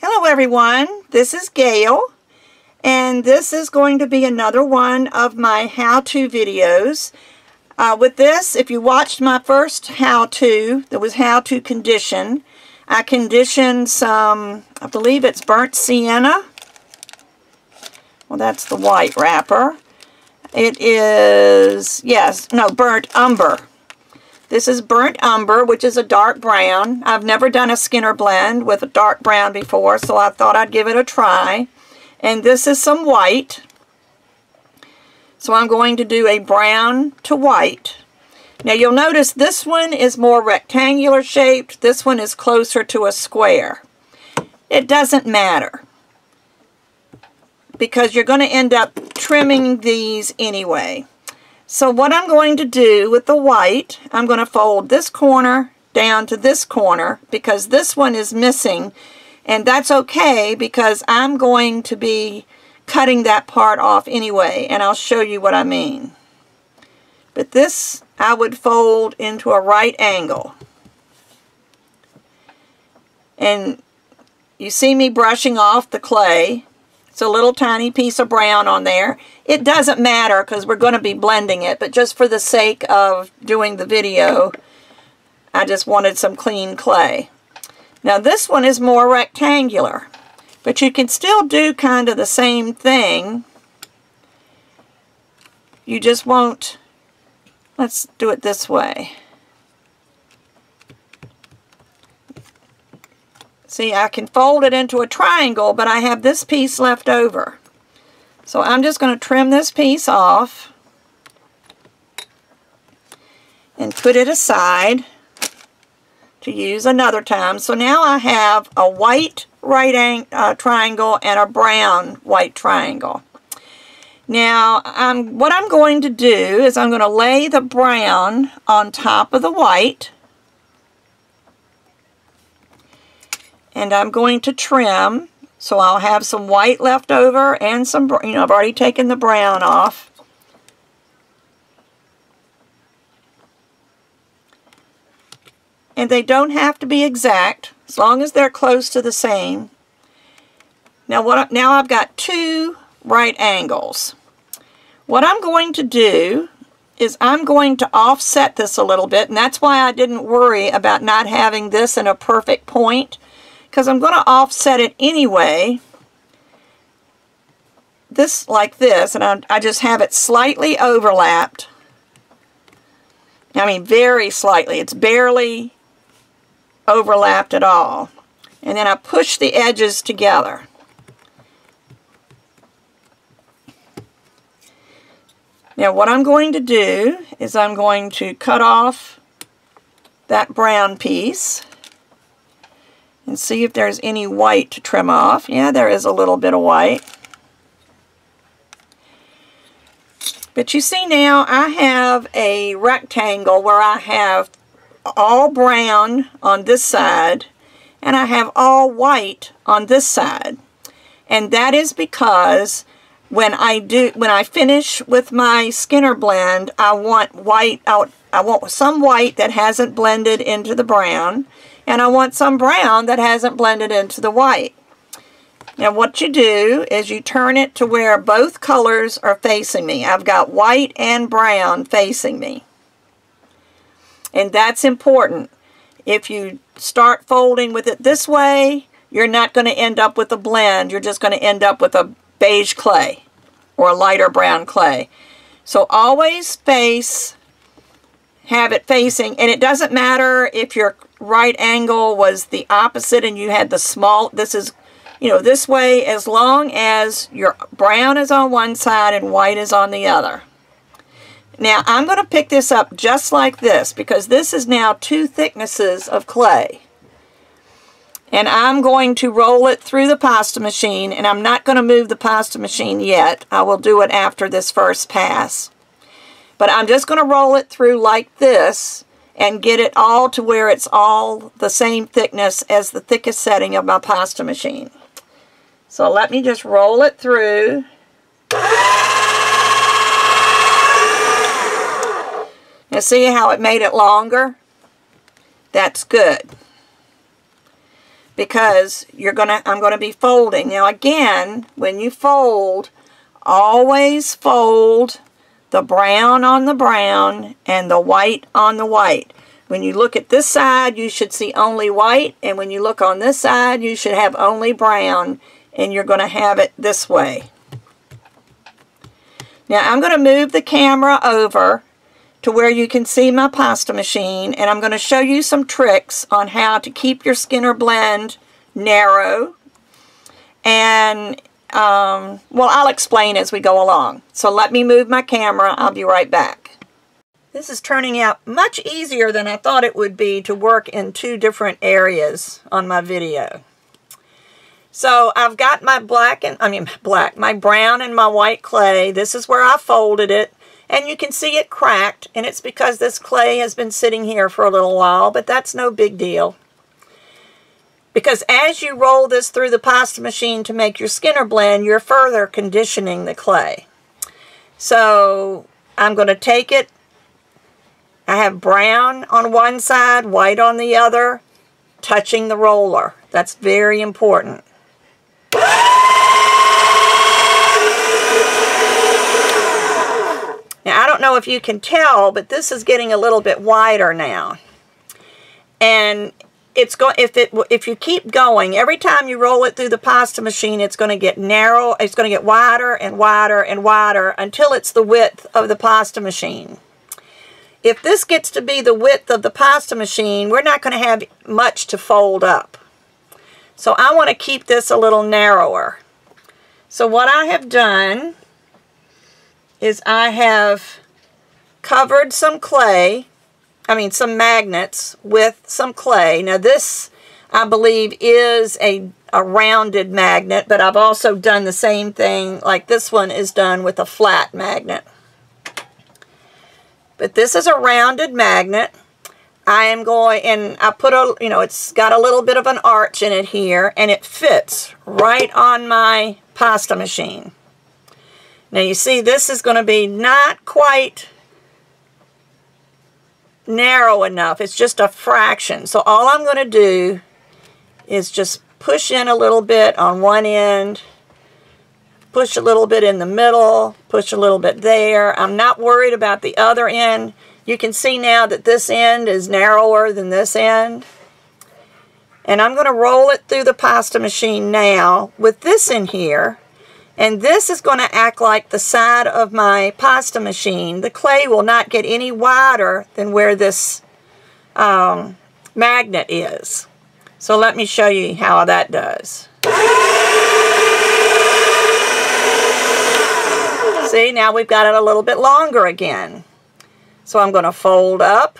Hello everyone, this is Gayle, and this is going to be another one of my how-to videos. With this, if you watched my first how-to, there was how to condition. I conditioned some, I believe it's burnt sienna. Well, that's the white wrapper. It is, burnt umber. This is burnt umber, which is a dark brown. I've never done a Skinner blend with a dark brown before, so I thought I'd give it a try. And this is some white. So I'm going to do a brown to white. Now you'll notice this one is more rectangular shaped. This one is closer to a square. It doesn't matter, because you're going to end up trimming these anyway. So what I'm going to do with the white, I'm going to fold this corner down to this corner because this one is missing, and that's okay because I'm going to be cutting that part off anyway, and I'll show you what I mean. But this I would fold into a right angle. And you see me brushing off the clay. It's a little tiny piece of brown on there. It doesn't matter because we're going to be blending it, but just for the sake of doing the video, I just wanted some clean clay. Now this one is more rectangular, but you can still do kind of the same thing. You just won't, let's do it this way. See, I can fold it into a triangle, but I have this piece left over. So I'm just going to trim this piece off and put it aside to use another time. So now I have a white right triangle and a brown white triangle. Now, what I'm going to do is I'm going to lay the brown on top of the white. And I'm going to trim, so I'll have some white left over and some, I've already taken the brown off. And they don't have to be exact, as long as they're close to the same. Now I've got two right angles. What I'm going to do is I'm going to offset this a little bit, and that's why I didn't worry about not having this in a perfect point, because I'm going to offset it anyway, this like this, and I just have it slightly overlapped. I mean, very slightly. It's barely overlapped at all. And then I push the edges together. Now what I'm going to do is I'm going to cut off that brown piece and see if there's any white to trim off. Yeah, there is a little bit of white. But you see now I have a rectangle where I have all brown on this side and I have all white on this side. And that is because when I finish with my Skinner blend, I want white out. I want some white that hasn't blended into the brown, and I want some brown that hasn't blended into the white. Now what you do is you turn it to where both colors are facing me. I've got white and brown facing me. And that's important. If you start folding with it this way, you're not going to end up with a blend. You're just going to end up with a beige clay or a lighter brown clay. So always have it facing, and it doesn't matter if your right angle was the opposite and you had the small, this is, this way, as long as your brown is on one side and white is on the other. Now I'm going to pick this up just like this because this is now two thicknesses of clay. And I'm going to roll it through the pasta machine, and I'm not going to move the pasta machine yet. I will do it after this first pass. But I'm just going to roll it through like this and get it all to where it's all the same thickness as the thickest setting of my pasta machine. So let me just roll it through. Now see how it made it longer? That's good. because I'm gonna be folding. Now again, when you fold, always fold the brown on the brown and the white on the white. When you look at this side, you should see only white, and when you look on this side, you should have only brown, and you're going to have it this way. Now I'm going to move the camera over to where you can see my pasta machine, and I'm going to show you some tricks on how to keep your Skinner blend narrow. And well, I'll explain as we go along. So let me move my camera. I'll be right back. This is turning out much easier than I thought it would be to work in two different areas on my video. So I've got my my brown and my white clay. This is where I folded it, and you can see it cracked, and it's because this clay has been sitting here for a little while, but that's no big deal. Because as you roll this through the pasta machine to make your Skinner blend, you're further conditioning the clay. So I'm going to take it. I have brown on one side, white on the other, touching the roller. That's very important. Now, I don't know if you can tell, but this is getting a little bit wider now. And it's going if you keep going, every time you roll it through the pasta machine, it's going to get narrow, it's going to get wider and wider and wider until it's the width of the pasta machine. If this gets to be the width of the pasta machine, we're not going to have much to fold up. So I want to keep this a little narrower. So what I have done is I have covered some clay, some magnets with some clay. Now this, I believe, is a rounded magnet, but I've also done the same thing, like this one is done with a flat magnet. But this is a rounded magnet. I am going, and I put it's got a little bit of an arch in it here, and it fits right on my pasta machine. Now you see this is going to be not quite narrow enough. It's just a fraction. So all I'm going to do is just push in a little bit on one end, push a little bit in the middle, push a little bit there. I'm not worried about the other end. You can see now that this end is narrower than this end. And I'm going to roll it through the pasta machine now with this in here. And this is going to act like the side of my pasta machine. The clay will not get any wider than where this magnet is. So let me show you how that does. See, now we've got it a little bit longer again. So I'm going to fold up.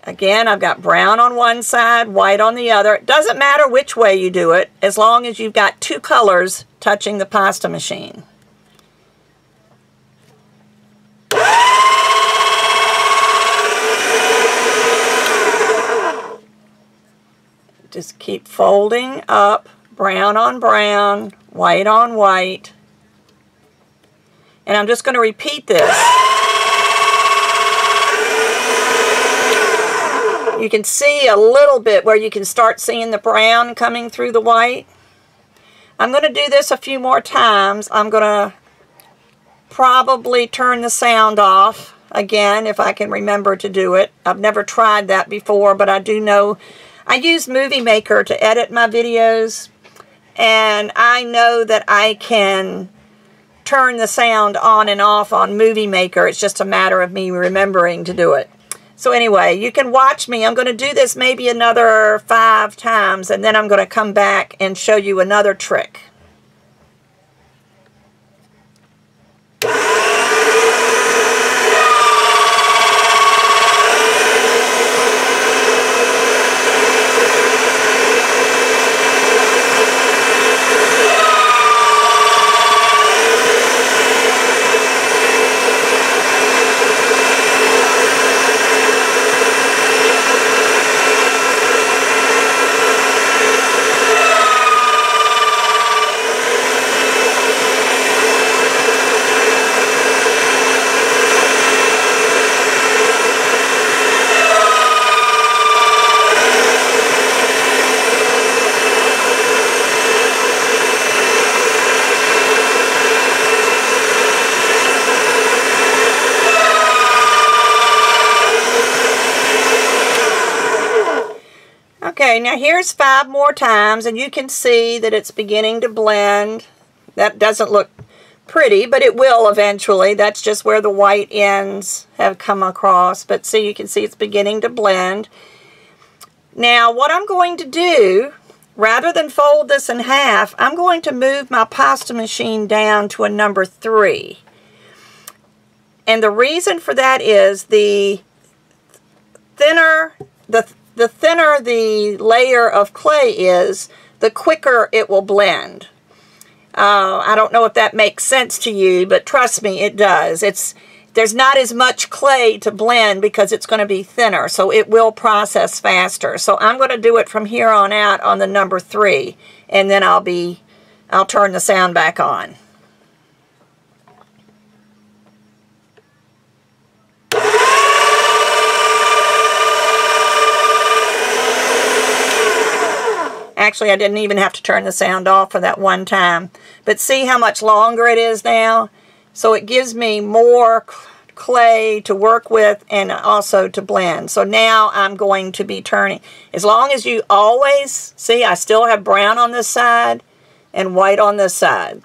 Again, I've got brown on one side, white on the other. It doesn't matter which way you do it, as long as you've got two colors touching the pasta machine. Just keep folding up, brown on brown, white on white. And I'm just going to repeat this. You can see a little bit where you can start seeing the brown coming through the white. I'm going to do this a few more times. I'm going to probably turn the sound off again if I can remember to do it. I've never tried that before, but I do know I use Movie Maker to edit my videos, and I know that I can turn the sound on and off on Movie Maker. It's just a matter of me remembering to do it. So anyway, you can watch me. I'm going to do this maybe another 5 times, and then I'm going to come back and show you another trick. Okay, now here's 5 more times, and you can see that it's beginning to blend. That doesn't look pretty, but it will eventually. That's just where the white ends have come across. But see, you can see it's beginning to blend. Now, what I'm going to do, rather than fold this in half, I'm going to move my pasta machine down to a number 3. And the reason for that is the thinner the layer of clay is, the quicker it will blend. I don't know if that makes sense to you, but trust me, it does. There's not as much clay to blend because it's going to be thinner, so it will process faster. So I'm going to do it from here on out on the number 3, and then I'll turn the sound back on. Actually, I didn't even have to turn the sound off for that one time. But see how much longer it is now? So it gives me more clay to work with and also to blend. So now I'm going to be turning. As long as you always, see, I still have brown on this side and white on this side.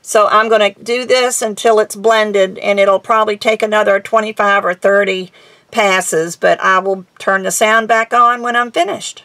So I'm going to do this until it's blended, and it'll probably take another 25 or 30 passes, but I will turn the sound back on when I'm finished.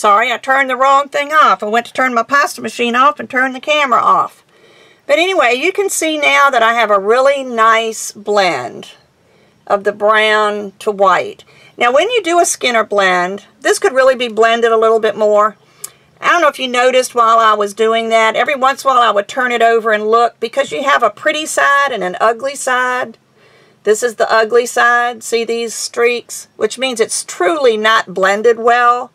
Sorry, I turned the wrong thing off. I went to turn my pasta machine off and turn the camera off. But anyway, you can see now that I have a really nice blend of the brown to white. Now when you do a Skinner blend, this could really be blended a little bit more. I don't know if you noticed while I was doing that, every once in a while I would turn it over and look, because you have a pretty side and an ugly side. This is the ugly side. See these streaks? Which means it's truly not blended well.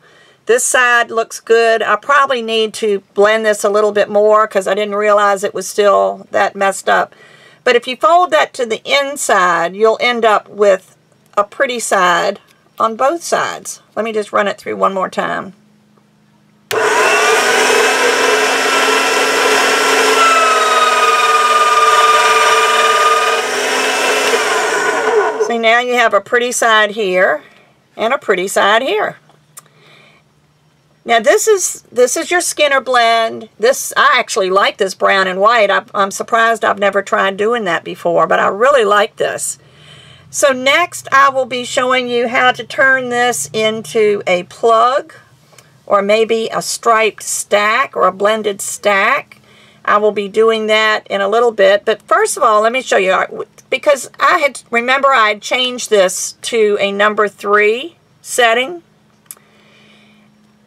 This side looks good. I probably need to blend this a little bit more because I didn't realize it was still that messed up. But if you fold that to the inside, you'll end up with a pretty side on both sides. Let me just run it through one more time. See, now you have a pretty side here and a pretty side here. Now this is your Skinner blend. I actually like this brown and white. I'm surprised I've never tried doing that before, but I really like this. So next I will be showing you how to turn this into a plug, or maybe a striped stack or a blended stack. I will be doing that in a little bit, but first of all let me show you, because remember I had changed this to a number 3 setting.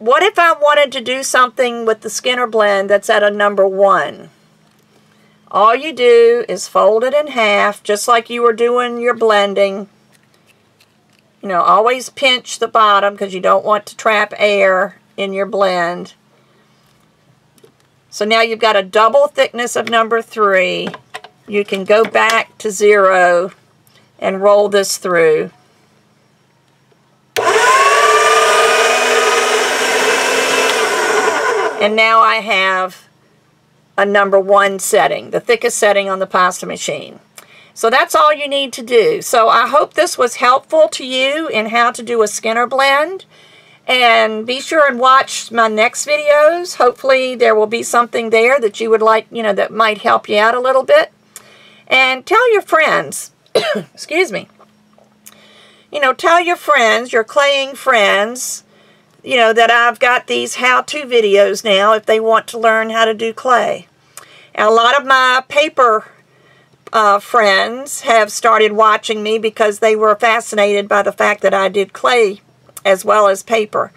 What if I wanted to do something with the Skinner blend that's at a number 1? All you do is fold it in half, just like you were doing your blending. You know, always pinch the bottom because you don't want to trap air in your blend. So now you've got a double thickness of number 3. You can go back to 0 and roll this through. And now I have a number 1 setting, the thickest setting on the pasta machine. So that's all you need to do. So I hope this was helpful to you in how to do a Skinner blend. And be sure and watch my next videos. Hopefully there will be something there that you would like, that might help you out a little bit. And tell your friends, excuse me, tell your friends, your claying friends, that I've got these how-to videos now if they want to learn how to do clay. And a lot of my paper friends have started watching me because they were fascinated by the fact that I did clay as well as paper.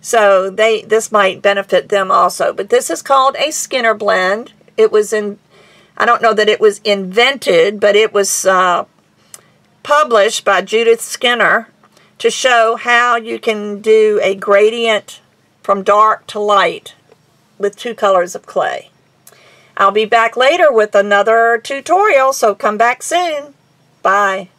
So this might benefit them also. But this is called a Skinner blend. It was I don't know that it was invented, but it was published by Judith Skinner to show how you can do a gradient from dark to light with 2 colors of clay. I'll be back later with another tutorial, so come back soon. Bye.